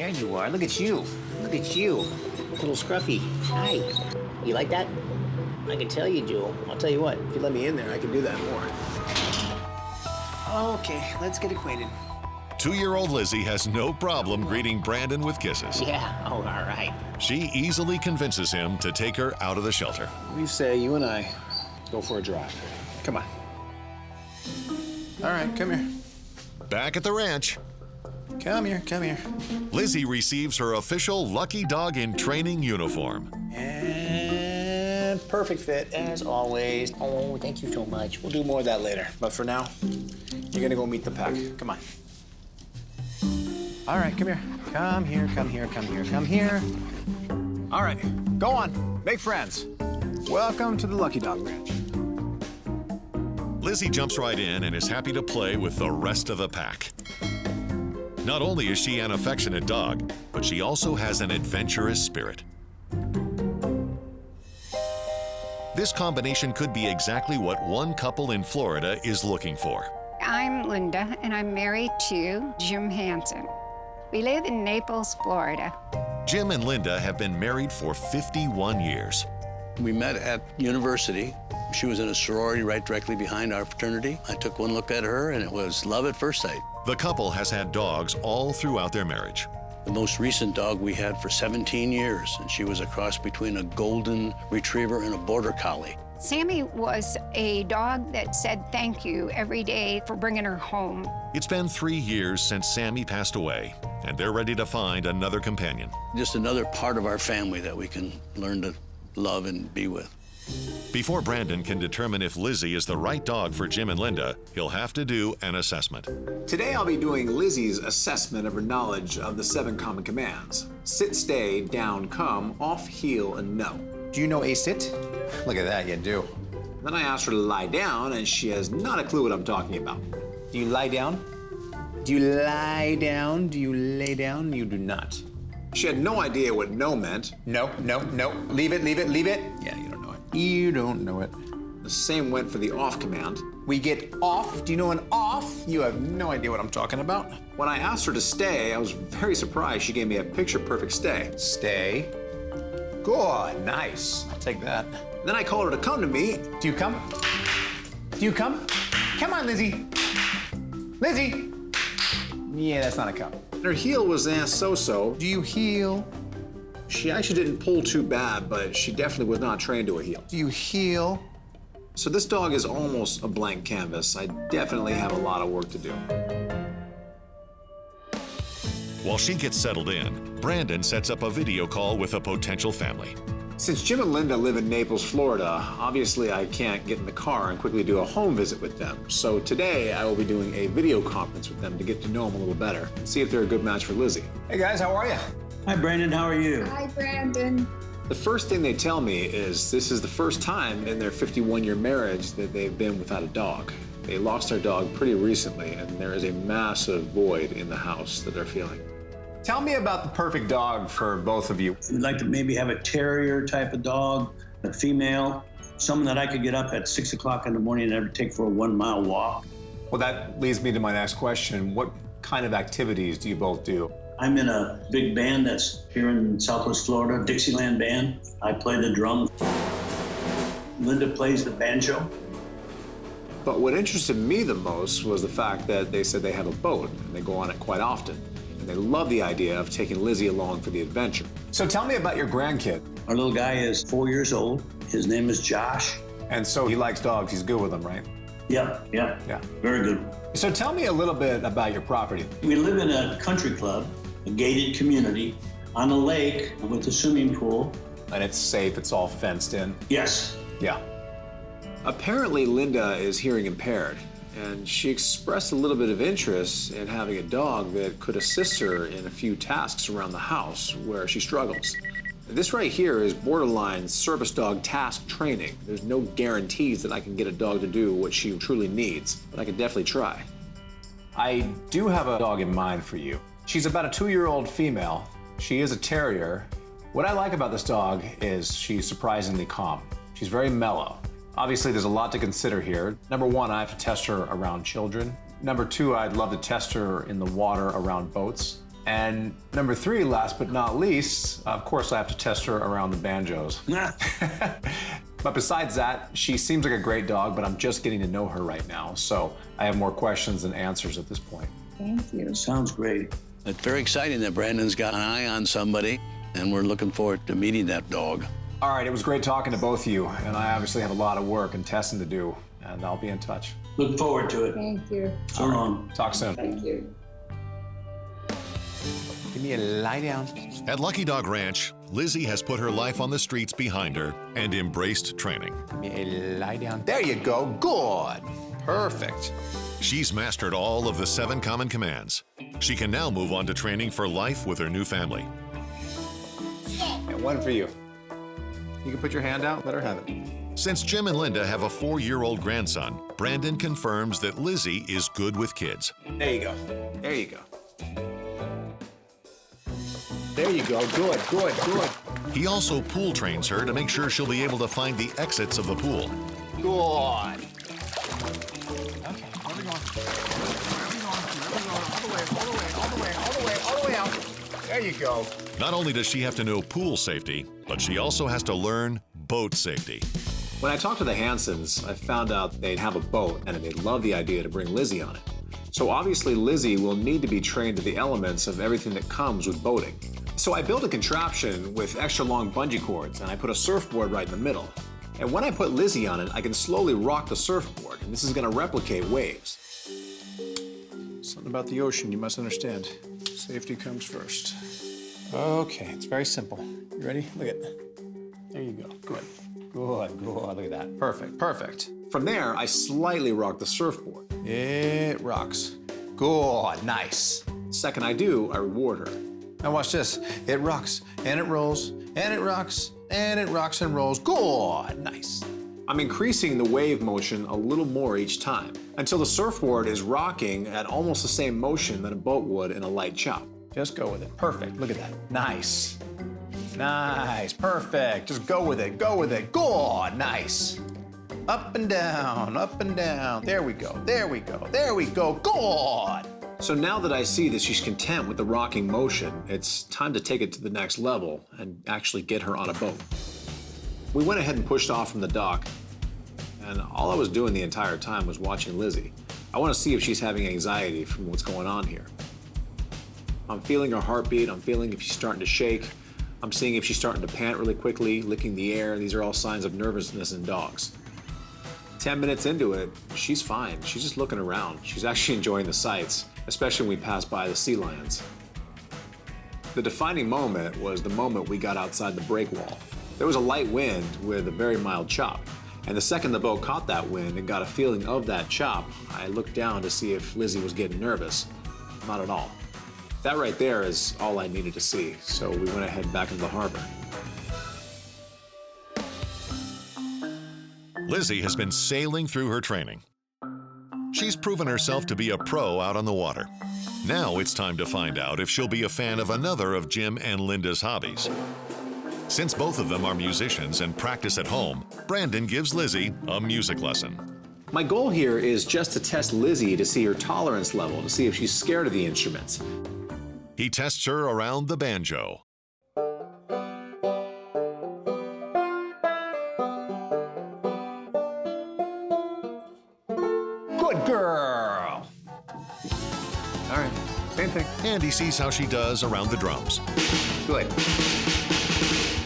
There you are. Look at you. Look at you. Little scruffy. Hi. You like that? I can tell you do. I'll tell you what, if you let me in there, I can do that more. Okay, let's get acquainted. 2-year-old Lizzie has no problem greeting Brandon with kisses. Yeah, oh, all right. She easily convinces him to take her out of the shelter. We say you and I go for a drive. Come on. All right, come here. Back at the ranch, Come here, come here. Lizzie receives her official Lucky Dog in Training uniform. And perfect fit, as always. Oh, thank you so much. We'll do more of that later. But for now, you're gonna go meet the pack. Come on. All right, come here. Come here, come here, come here, come here. All right, go on, make friends. Welcome to the Lucky Dog Ranch. Lizzie jumps right in and is happy to play with the rest of the pack. Not only is she an affectionate dog, but she also has an adventurous spirit. This combination could be exactly what one couple in Florida is looking for. I'm Linda, and I'm married to Jim Hansen. We live in Naples, Florida. Jim and Linda have been married for 51 years. We met at university. She was in a sorority right directly behind our fraternity. I took one look at her, and it was love at first sight. The couple has had dogs all throughout their marriage. The most recent dog we had for 17 years, and she was a cross between a golden retriever and a border collie. Sammy was a dog that said thank you every day for bringing her home. It's been 3 years since Sammy passed away, and they're ready to find another companion. Just another part of our family that we can learn to love and be with. Before Brandon can determine if Lizzie is the right dog for Jim and Linda, he'll have to do an assessment. Today I'll be doing Lizzie's assessment of her knowledge of the 7 common commands. Sit, stay, down, come, off, heel, and no. Do you know a sit? Look at that, you do. Then I asked her to lie down, and she has not a clue what I'm talking about. Do you lie down? Do you lie down? Do you lay down? You do not. She had no idea what no meant. No, no, no. Leave it, leave it, leave it. Yeah, you don't know it. You don't know it. The same went for the off command. We get off. Do you know an off? You have no idea what I'm talking about. When I asked her to stay, I was very surprised she gave me a picture-perfect stay. Stay. Good, nice. I'll take that. Then I called her to come to me. Do you come? Do you come? Come on, Lizzie. Lizzie. Yeah, that's not a come. Her heel was so-so. Do you heel? She actually didn't pull too bad, but she definitely was not trained to a heel. Do you heel? So this dog is almost a blank canvas. I definitely have a lot of work to do. While she gets settled in, Brandon sets up a video call with a potential family. Since Jim and Linda live in Naples, Florida, obviously I can't get in the car and quickly do a home visit with them. So today I will be doing a video conference with them to get to know them a little better and see if they're a good match for Lizzie. Hey guys, how are you? Hi, Brandon. How are you? Hi, Brandon. The first thing they tell me is this is the first time in their 51-year marriage that they've been without a dog. They lost their dog pretty recently, and there is a massive void in the house that they're feeling. Tell me about the perfect dog for both of you. We'd like to maybe have a terrier type of dog, a female, someone that I could get up at 6 o'clock in the morning and ever take for a 1-mile walk. Well, that leads me to my next question. What kind of activities do you both do? I'm in a big band that's here in Southwest Florida, Dixieland band. I play the drums. Linda plays the banjo. But what interested me the most was the fact that they said they have a boat and they go on it quite often. And they love the idea of taking Lizzie along for the adventure. So tell me about your grandkid. Our little guy is 4 years old. His name is Josh. And so he likes dogs, he's good with them, right? Yeah. Very good. So tell me a little bit about your property. We live in a country club, a gated community, on a lake with a swimming pool. And it's safe, it's all fenced in? Yes. Yeah. Apparently Linda is hearing impaired, and she expressed a little bit of interest in having a dog that could assist her in a few tasks around the house where she struggles. This right here is borderline service dog task training. There's no guarantees that I can get a dog to do what she truly needs, but I can definitely try. I do have a dog in mind for you. She's about a 2-year-old female. She is a terrier. What I like about this dog is she's surprisingly calm. She's very mellow. Obviously, there's a lot to consider here. Number one, I have to test her around children. Number two, I'd love to test her in the water around boats. And number 3, last but not least, of course I have to test her around the banjos. But besides that, she seems like a great dog, but I'm just getting to know her right now. So I have more questions than answers at this point. Thank you. Sounds great. It's very exciting that Brandon's got an eye on somebody, and we're looking forward to meeting that dog. All right, it was great talking to both of you, and I obviously have a lot of work and testing to do, and I'll be in touch. Look forward to it. Thank you. So long. Talk soon. Thank you. Give me a lie down. At Lucky Dog Ranch, Lizzie has put her life on the streets behind her and embraced training. Give me a lie down. There you go. Good. Perfect. She's mastered all of the 7 common commands. She can now move on to training for life with her new family. And one for you. You can put your hand out, let her have it. Since Jim and Linda have a 4-year-old grandson, Brandon confirms that Lizzie is good with kids. There you go. There you go. There you go. Good, good, good. He also pool trains her to make sure she'll be able to find the exits of the pool. Good. Okay, where are we going? Where are we going? All the way, all the way, all the way, all the way, all the way out. There you go. Not only does she have to know pool safety, but she also has to learn boat safety. When I talked to the Hansons, I found out they'd have a boat and they'd love the idea to bring Lizzie on it. So obviously Lizzie will need to be trained to the elements of everything that comes with boating. So I built a contraption with extra long bungee cords and I put a surfboard right in the middle. And when I put Lizzie on it, I can slowly rock the surfboard, and this is gonna replicate waves. Something about the ocean you must understand. Safety comes first. Okay, it's very simple. You ready? Look at that. There you go. Good. Good, good. Look at that. Perfect, perfect. From there, I slightly rock the surfboard. It rocks. Good, nice. The second I do, I reward her. Now watch this. It rocks, and it rolls, and it rocks, and it rocks and rolls. Good, nice. I'm increasing the wave motion a little more each time, until the surfboard is rocking at almost the same motion that a boat would in a light chop. Just go with it. Perfect. Look at that. Nice. Nice. Perfect. Just go with it. Go with it. Good. Nice. Up and down. Up and down. There we go. There we go. There we go. Good. So now that I see that she's content with the rocking motion, it's time to take it to the next level and actually get her on a boat. We went ahead and pushed off from the dock, and all I was doing the entire time was watching Lizzie. I want to see if she's having anxiety from what's going on here. I'm feeling her heartbeat. I'm feeling if she's starting to shake. I'm seeing if she's starting to pant really quickly, licking the air. These are all signs of nervousness in dogs. 10 minutes into it, she's fine. She's just looking around. She's actually enjoying the sights, especially when we pass by the sea lions. The defining moment was the moment we got outside the break wall. There was a light wind with a very mild chop. And the second the boat caught that wind and got a feeling of that chop, I looked down to see if Lizzie was getting nervous. Not at all. That right there is all I needed to see, so we went ahead back into the harbor. Lizzie has been sailing through her training. She's proven herself to be a pro out on the water. Now it's time to find out if she'll be a fan of another of Jim and Linda's hobbies. Since both of them are musicians and practice at home, Brandon gives Lizzie a music lesson. My goal here is just to test Lizzie to see her tolerance level, to see if she's scared of the instruments. He tests her around the banjo. Good girl. All right, same thing. And he sees how she does around the drums. Good.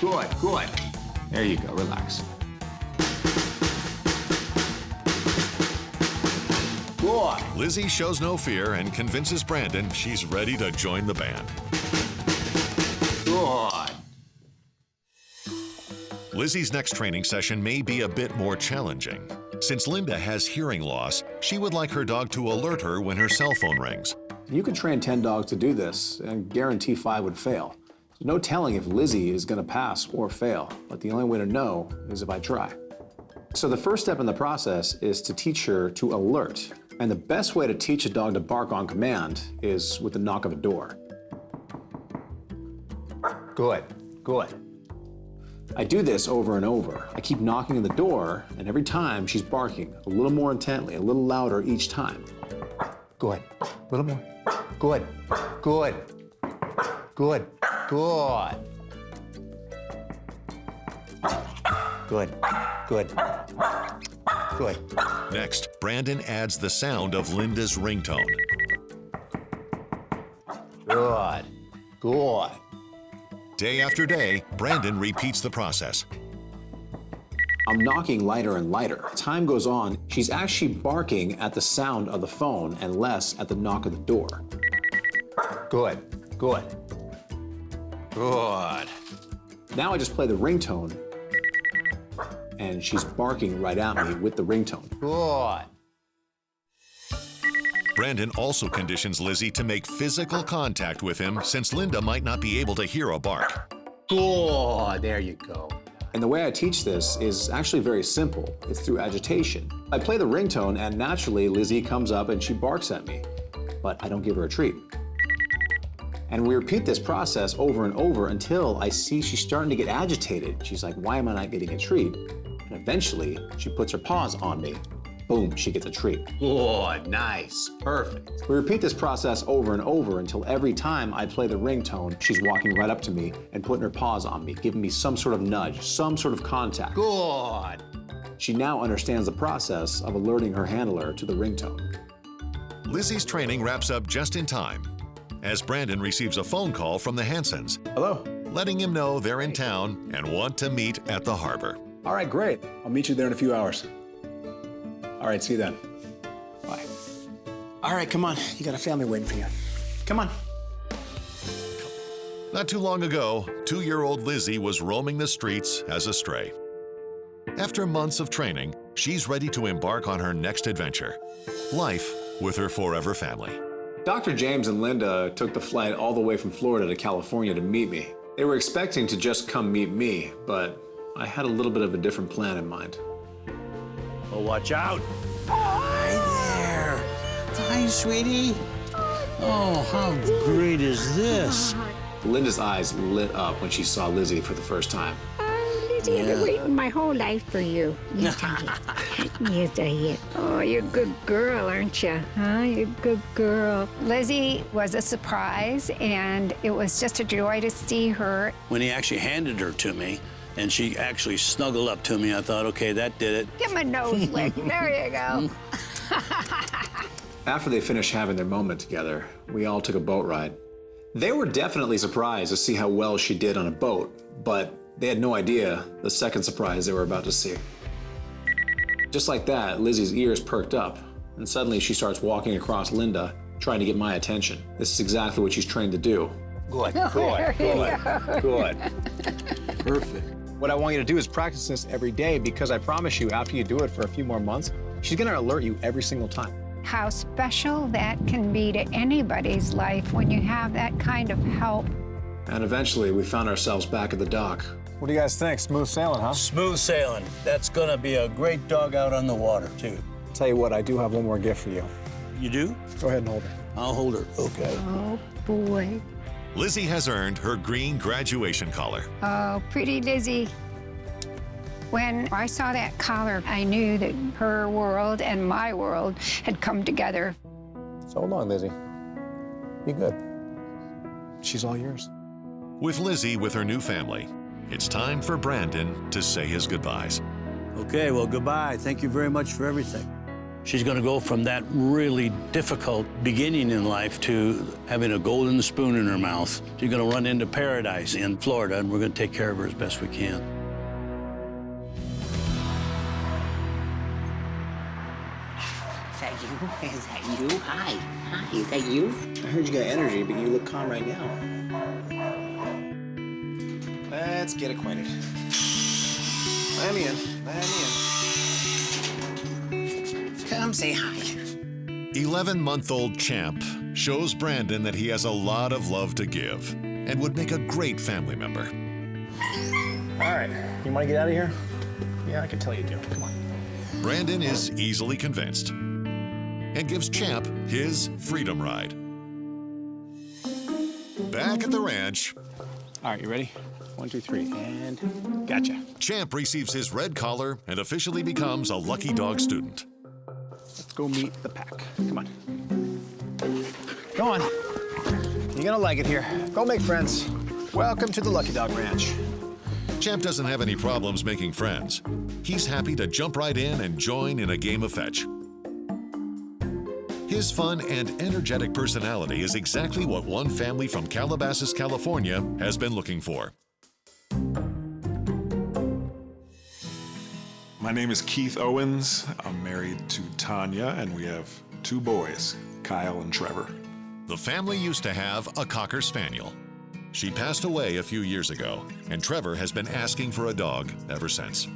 Good, good. There you go, relax. Good. Lizzie shows no fear and convinces Brandon she's ready to join the band. Good. Lizzie's next training session may be a bit more challenging. Since Linda has hearing loss, she would like her dog to alert her when her cell phone rings. You could train 10 dogs to do this and guarantee 5 would fail. There's no telling if Lizzie is going to pass or fail, but the only way to know is if I try. So the first step in the process is to teach her to alert. And the best way to teach a dog to bark on command is with the knock of a door. Good, good. I do this over and over. I keep knocking on the door, and every time she's barking a little more intently, a little louder each time. Good, a little more. Good, good. Good. Good. Good. Good. Good. Next, Brandon adds the sound of Linda's ringtone. Good. Good. Day after day, Brandon repeats the process. I'm knocking lighter and lighter. Time goes on, she's actually barking at the sound of the phone and less at the knock of the door. Good. Good. Good. Now I just play the ringtone, and she's barking right at me with the ringtone. Good. Brandon also conditions Lizzie to make physical contact with him since Linda might not be able to hear a bark. Good. There you go. And the way I teach this is actually very simple. It's through agitation. I play the ringtone, and naturally Lizzie comes up and she barks at me, but I don't give her a treat. And we repeat this process over and over until I see she's starting to get agitated. She's like, why am I not getting a treat? And eventually, she puts her paws on me. Boom, she gets a treat. Good. Nice. Perfect. We repeat this process over and over until every time I play the ringtone, she's walking right up to me and putting her paws on me, giving me some sort of nudge, some sort of contact. Good. She now understands the process of alerting her handler to the ringtone. Lizzie's training wraps up just in time as Brandon receives a phone call from the Hansons, Hello. letting him know they're in town and want to meet at the harbor. All right, great. I'll meet you there in a few hours. All right, see you then. Bye. All right, come on. You got a family waiting for you. Come on. Not too long ago, 2-year-old Lizzie was roaming the streets as a stray. After months of training, she's ready to embark on her next adventure, life with her forever family. Dr. James and Linda took the flight all the way from Florida to California to meet me. They were expecting to just come meet me, but I had a little bit of a different plan in mind. Oh, watch out. Hi there. Hi, sweetie. Oh, how great is this? Linda's eyes lit up when she saw Lizzie for the first time. Lizzie, I've been waiting my whole life for you. Yes, I did. Yes, I did. Oh, you're a good girl, aren't you? Huh? You're a good girl. Lizzie was a surprise, and it was just a joy to see her. When he actually handed her to me, and she actually snuggled up to me, I thought, okay, that did it. Give him a nose lick. There you go. After they finished having their moment together, we all took a boat ride. They were definitely surprised to see how well she did on a boat, but they had no idea the second surprise they were about to see. Just like that, Lizzie's ears perked up, and suddenly she starts walking across Linda, trying to get my attention. This is exactly what she's trained to do. Good. Good. Good. Good. Perfect. What I want you to do is practice this every day because I promise you, after you do it for a few more months, she's gonna alert you every single time. How special that can be to anybody's life when you have that kind of help. And eventually, we found ourselves back at the dock. What do you guys think? Smooth sailing, huh? Smooth sailing. That's gonna be a great dog out on the water, too. Tell you what, I do have one more gift for you. You do? Go ahead and hold her. I'll hold her. Okay. Oh, boy. Lizzie has earned her green graduation collar. Oh, pretty Lizzie. When I saw that collar, I knew that her world and my world had come together. So long, Lizzie. Be good. She's all yours. With Lizzie with her new family, it's time for Brandon to say his goodbyes. Okay, well, goodbye. Thank you very much for everything. She's going to go from that really difficult beginning in life to having a golden spoon in her mouth. She's going to run into paradise in Florida, and we're going to take care of her as best we can. Is that you? Is that you? Hi. Hi. Is that you? I heard you got energy, but you look calm right now. Let's get acquainted. Let me in. Let me in. Come say hi. 11-month-old Champ shows Brandon that he has a lot of love to give and would make a great family member. All right, you want to get out of here? Yeah, I can tell you do. Come on. Brandon is easily convinced and gives Champ his freedom ride. Back at the ranch, All right, you ready? 1, 2, 3, and gotcha. Champ receives his red collar and officially becomes a Lucky Dog student. Let's go meet the pack. Come on. Go on. You're gonna like it here. Go make friends. Welcome to the Lucky Dog Ranch. Champ doesn't have any problems making friends. He's happy to jump right in and join in a game of fetch. His fun and energetic personality is exactly what one family from Calabasas, California has been looking for. My name is Keith Owens. I'm married to Tanya, and we have 2 boys, Kyle and Trevor. The family used to have a Cocker Spaniel. She passed away a few years ago, and Trevor has been asking for a dog ever since.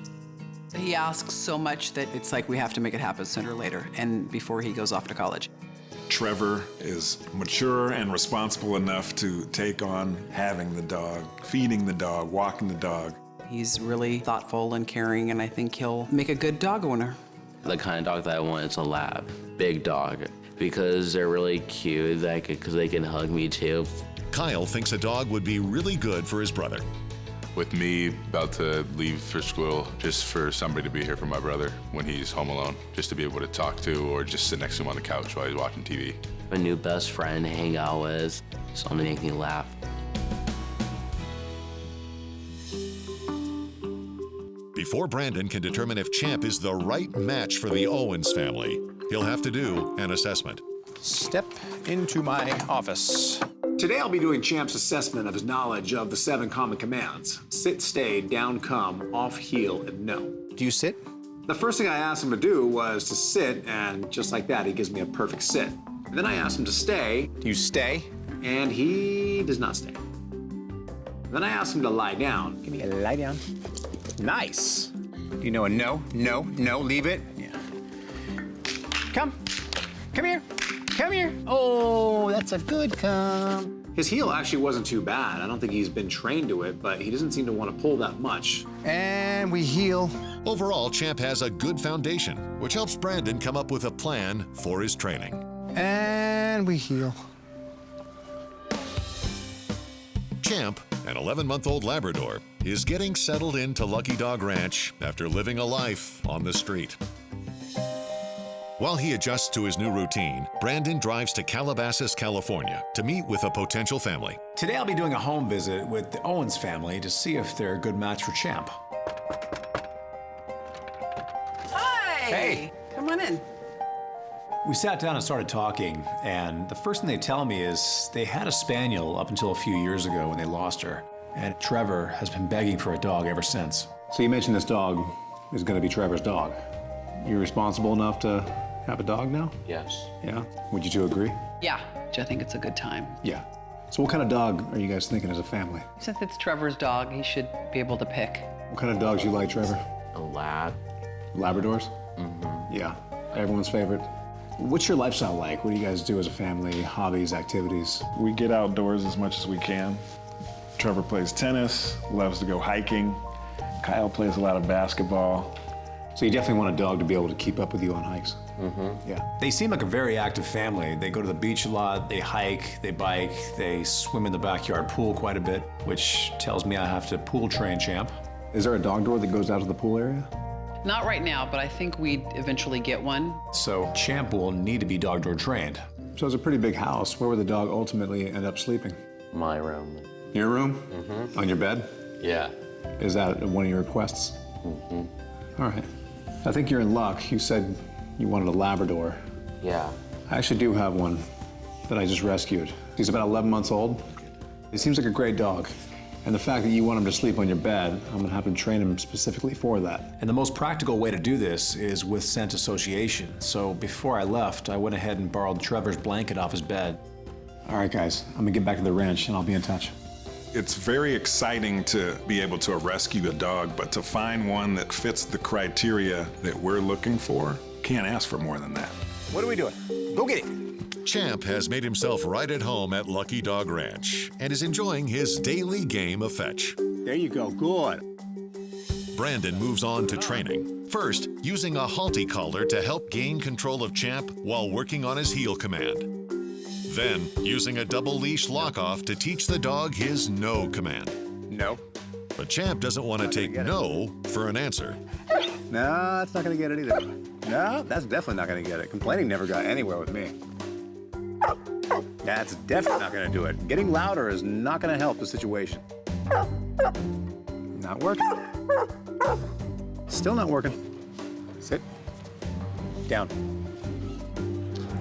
He asks so much that it's like we have to make it happen sooner or later, and before he goes off to college. Trevor is mature and responsible enough to take on having the dog, feeding the dog, walking the dog. He's really thoughtful and caring, and I think he'll make a good dog owner. The kind of dog that I want is a lab, big dog, because they're really cute, because they can hug me too. Kyle thinks a dog would be really good for his brother. With me about to leave for school, just for somebody to be here for my brother when he's home alone, just to be able to talk to or just sit next to him on the couch while he's watching TV. A new best friend to hang out with, someone to make me laugh. Before Brandon can determine if Champ is the right match for the Owens family, he'll have to do an assessment. Step into my office. Today I'll be doing Champ's assessment of his knowledge of the 7 common commands. Sit, stay, down, come, off, heel, and no. Do you sit? The first thing I asked him to do was to sit, and just like that, he gives me a perfect sit. Then I asked him to stay. Do you stay? And he does not stay. Then I asked him to lie down. Give me a lie down. Nice. You know a no, no, no, leave it. Yeah. Come here. Come here. Oh, that's a good come. His heel actually wasn't too bad. I don't think he's been trained to it, but he doesn't seem to want to pull that much. And we heel. Overall, Champ has a good foundation, which helps Brandon come up with a plan for his training. And we heel. Champ, an 11-month-old Labrador, is getting settled into Lucky Dog Ranch after living a life on the street. While he adjusts to his new routine, Brandon drives to Calabasas, California to meet with a potential family. Today I'll be doing a home visit with the Owens family to see if they're a good match for Champ. Hi! Hey. Come on in. We sat down and started talking, and the first thing they tell me is they had a spaniel up until a few years ago when they lost her, and Trevor has been begging for a dog ever since. So you mentioned this dog is going to be Trevor's dog. You're responsible enough to have a dog now? Yes. Yeah? Would you two agree? Yeah, I think it's a good time. Yeah. So what kind of dog are you guys thinking as a family? Since it's Trevor's dog, he should be able to pick. What kind of dogs you like, Trevor? A lab. Labradors? Mm-hmm. Yeah. Everyone's favorite. What's your lifestyle like? What do you guys do as a family? Hobbies, activities? We get outdoors as much as we can. Trevor plays tennis, loves to go hiking. Kyle plays a lot of basketball. So you definitely want a dog to be able to keep up with you on hikes? Mm-hmm. Yeah. They seem like a very active family. They go to the beach a lot, they hike, they bike, they swim in the backyard pool quite a bit, which tells me I have to pool train Champ. Is there a dog door that goes out to the pool area? Not right now, but I think we'd eventually get one. So Champ will need to be dog door trained. So it's a pretty big house. Where would the dog ultimately end up sleeping? My room. Your room? Mm-hmm. On your bed? Yeah. Is that one of your requests? Mm-hmm. All right. I think you're in luck. You said you wanted a Labrador. Yeah. I actually do have one that I just rescued. He's about 11 months old. He seems like a great dog. And the fact that you want him to sleep on your bed, I'm gonna have to train him specifically for that. And the most practical way to do this is with scent association. So before I left, I went ahead and borrowed Trevor's blanket off his bed. All right, guys, I'm gonna get back to the ranch and I'll be in touch. It's very exciting to be able to rescue a dog, but to find one that fits the criteria that we're looking for, can't ask for more than that. What are we doing? Go get it. Champ has made himself right at home at Lucky Dog Ranch and is enjoying his daily game of fetch. There you go. Good. Brandon moves on to training. First, using a halty collar to help gain control of Champ while working on his heel command. Then, using a double leash lock-off to teach the dog his no command. No. But Champ doesn't want to take no for an answer. No, that's not gonna get it either. No, that's definitely not gonna get it. Complaining never got anywhere with me. That's definitely not gonna do it. Getting louder is not gonna help the situation. Not working. Still not working. Sit. Down.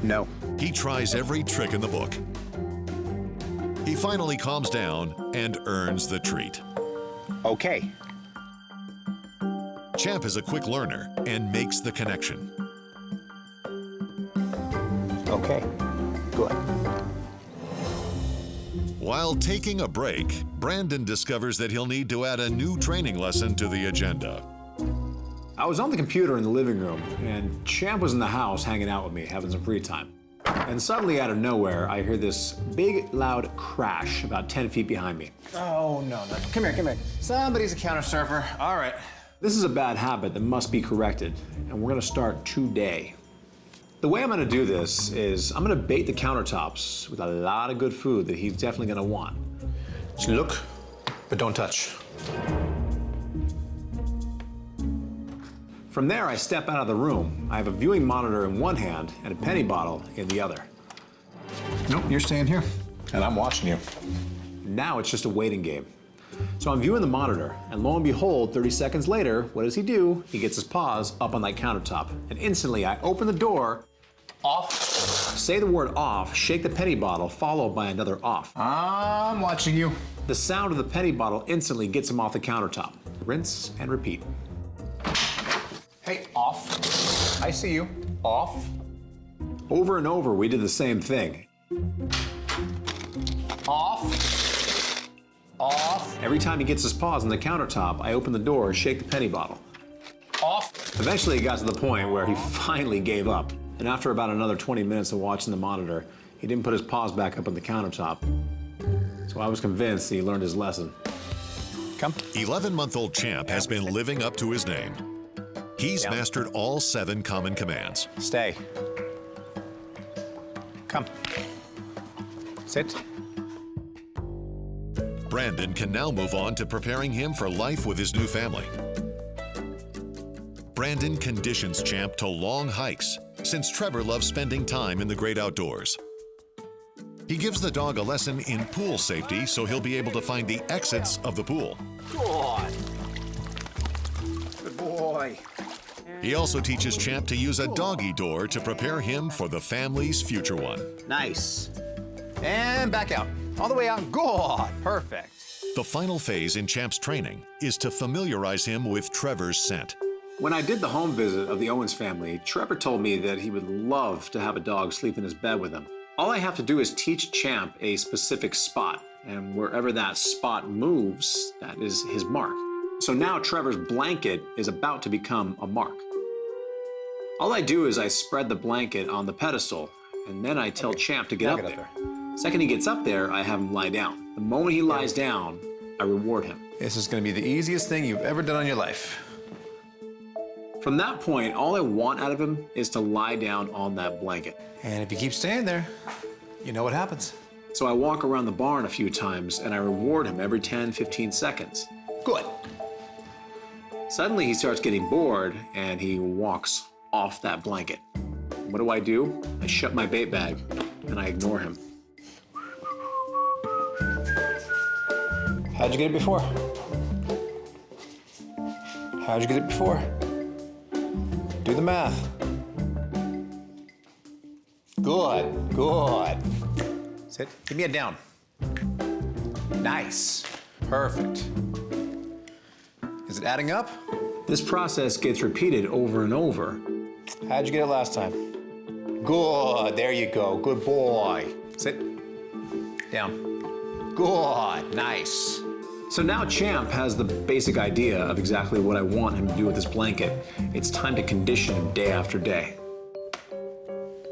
No. He tries every trick in the book. He finally calms down and earns the treat. Okay. Champ is a quick learner and makes the connection. Okay. Good. While taking a break, Brandon discovers that he'll need to add a new training lesson to the agenda. I was on the computer in the living room, and Champ was in the house hanging out with me, having some free time. And suddenly, out of nowhere, I hear this big, loud crash about 10 feet behind me. Oh, no. Come here. Somebody's a counter surfer. All right. This is a bad habit that must be corrected, and we're gonna start today. The way I'm gonna do this is I'm gonna bait the countertops with a lot of good food that he's definitely gonna want. So look, but don't touch. From there, I step out of the room. I have a viewing monitor in one hand and a penny bottle in the other. Nope, you're staying here, and I'm watching you. Now it's just a waiting game. So I'm viewing the monitor, and lo and behold, 30 seconds later, what does he do? He gets his paws up on that countertop, and instantly I open the door, off, say the word off, shake the penny bottle, followed by another off. I'm watching you. The sound of the penny bottle instantly gets him off the countertop. Rinse and repeat. Hey, off. I see you. Off. Over and over, we did the same thing. Off. Off. Every time he gets his paws on the countertop, I open the door, shake the penny bottle. Off. Eventually, it got to the point where he finally gave up. And after about another 20 minutes of watching the monitor, he didn't put his paws back up on the countertop. So I was convinced he learned his lesson. Come. 11-month-old Champ has been living up to his name. He's mastered all 7 common commands. Stay. Come. Sit. Brandon can now move on to preparing him for life with his new family. Brandon conditions Champ to long hikes, since Trevor loves spending time in the great outdoors. He gives the dog a lesson in pool safety so he'll be able to find the exits of the pool. Good. Good boy. He also teaches Champ to use a doggy door to prepare him for the family's future one. Nice. And back out. All the way out. Good. Perfect. The final phase in Champ's training is to familiarize him with Trevor's scent. When I did the home visit of the Owens family, Trevor told me that he would love to have a dog sleep in his bed with him. All I have to do is teach Champ a specific spot, and wherever that spot moves, that is his mark. So now Trevor's blanket is about to become a mark. All I do is I spread the blanket on the pedestal, and then I tell Champ to get up there. Second he gets up there, I have him lie down. The moment he lies down, I reward him. This is going to be the easiest thing you've ever done in your life. From that point, all I want out of him is to lie down on that blanket. And if you keep staying there, you know what happens. So I walk around the barn a few times and I reward him every 10, 15 seconds. Good. Suddenly he starts getting bored and he walks off that blanket. What do? I shut my bait bag and I ignore him. How'd you get it before? How'd you get it before? Do the math. Good, good. Sit, give me a down. Nice, perfect. Is it adding up? This process gets repeated over and over. How'd you get it last time? Good, there you go, good boy. Sit, down. Good, nice. So now Champ has the basic idea of exactly what I want him to do with this blanket. It's time to condition him day after day.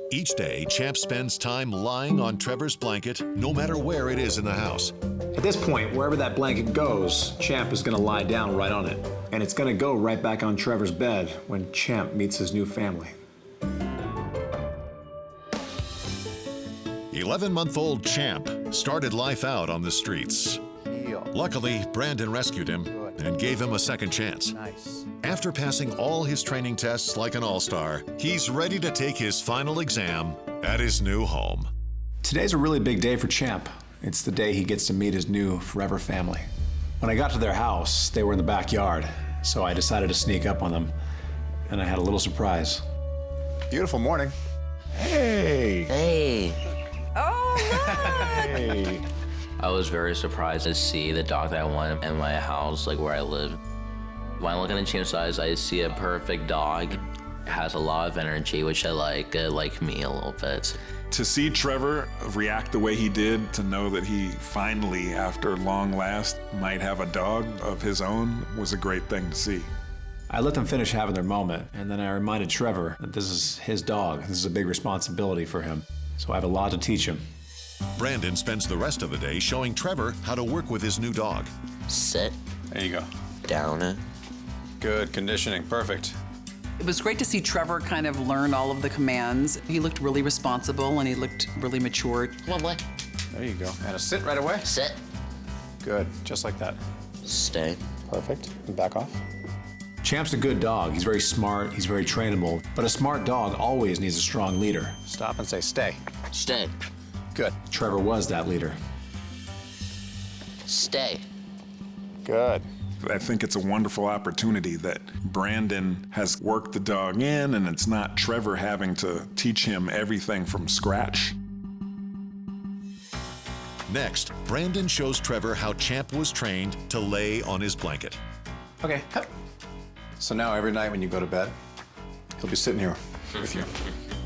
Each day, Champ spends time lying on Trevor's blanket, no matter where it is in the house. At this point, wherever that blanket goes, Champ is gonna lie down right on it. And it's gonna go right back on Trevor's bed when Champ meets his new family. 11-month-old Champ started life out on the streets. Luckily, Brandon rescued him and gave him a second chance. Nice. After passing all his training tests like an all-star, he's ready to take his final exam at his new home. Today's a really big day for Champ. It's the day he gets to meet his new forever family. When I got to their house, they were in the backyard, so I decided to sneak up on them, and I had a little surprise. Beautiful morning. Hey! Hey. Oh, Hey! I was very surprised to see the dog that I wanted in my house, like where I live. When I look at Champ's eyes, I see a perfect dog. It has a lot of energy, which I like me a little bit. To see Trevor react the way he did, to know that he finally, after long last, might have a dog of his own, was a great thing to see. I let them finish having their moment, and then I reminded Trevor that this is his dog. This is a big responsibility for him, so I have a lot to teach him. Brandon spends the rest of the day showing Trevor how to work with his new dog. Sit. There you go. Down it. Good conditioning, perfect. It was great to see Trevor kind of learn all of the commands. He looked really responsible and he looked really mature. Come on, boy. There you go. And a sit right away. Sit. Good, just like that. Stay. Perfect. And back off. Champ's a good dog. He's very smart, he's very trainable, but a smart dog always needs a strong leader. Stop and say stay. Stay. Good. Trevor was that leader. Stay. Good. I think it's a wonderful opportunity that Brandon has worked the dog in, and it's not Trevor having to teach him everything from scratch. Next, Brandon shows Trevor how Champ was trained to lay on his blanket. Okay. So now every night when you go to bed, he'll be sitting here with you.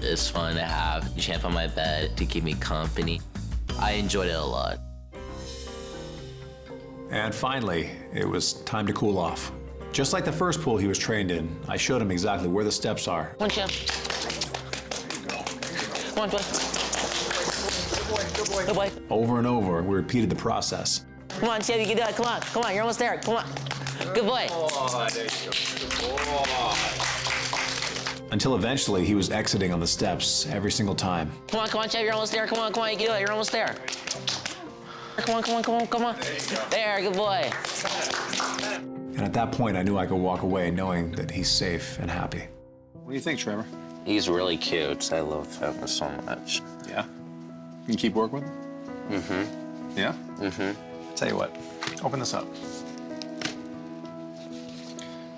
It's fun to have Champ on my bed to keep me company. I enjoyed it a lot. And finally, it was time to cool off. Just like the first pool he was trained in, I showed him exactly where the steps are. Come on, Champ. Come on, boy. Good boy. Over and over, we repeated the process. Come on, Champ, you can do it. Come on. Come on, you're almost there. Come on. Good boy. Until eventually he was exiting on the steps every single time. Come on, Champ, you're almost there. Come on, you can do it. You're almost there. Come on. There, good boy. And at that point, I knew I could walk away knowing that he's safe and happy. What do you think, Trevor? He's really cute. I love him so much. Yeah? You can keep working with him? Mm-hmm. Yeah? Mm-hmm. Tell you what, open this up.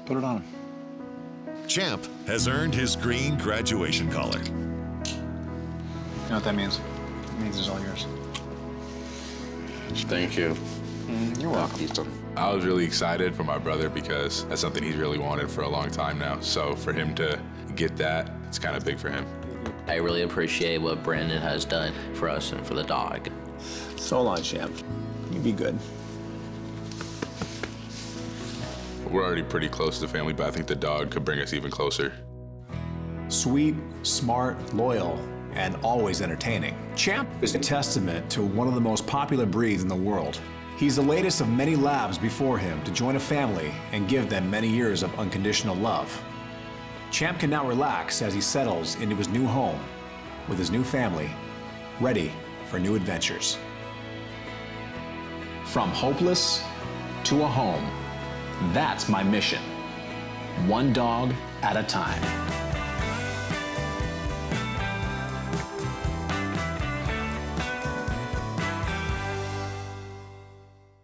Put it on him. Champ has earned his green graduation collar. You know what that means? It means it's all yours. Thank you. You're welcome. I was really excited for my brother because that's something he's really wanted for a long time now. So for him to get that, it's kind of big for him. I really appreciate what Brandon has done for us and for the dog. So long, Champ. You be good. We're already pretty close to family, but I think the dog could bring us even closer. Sweet, smart, loyal, and always entertaining. Champ is a testament to one of the most popular breeds in the world. He's the latest of many labs before him to join a family and give them many years of unconditional love. Champ can now relax as he settles into his new home with his new family, ready for new adventures. From hopeless to a home, that's my mission. One dog at a time.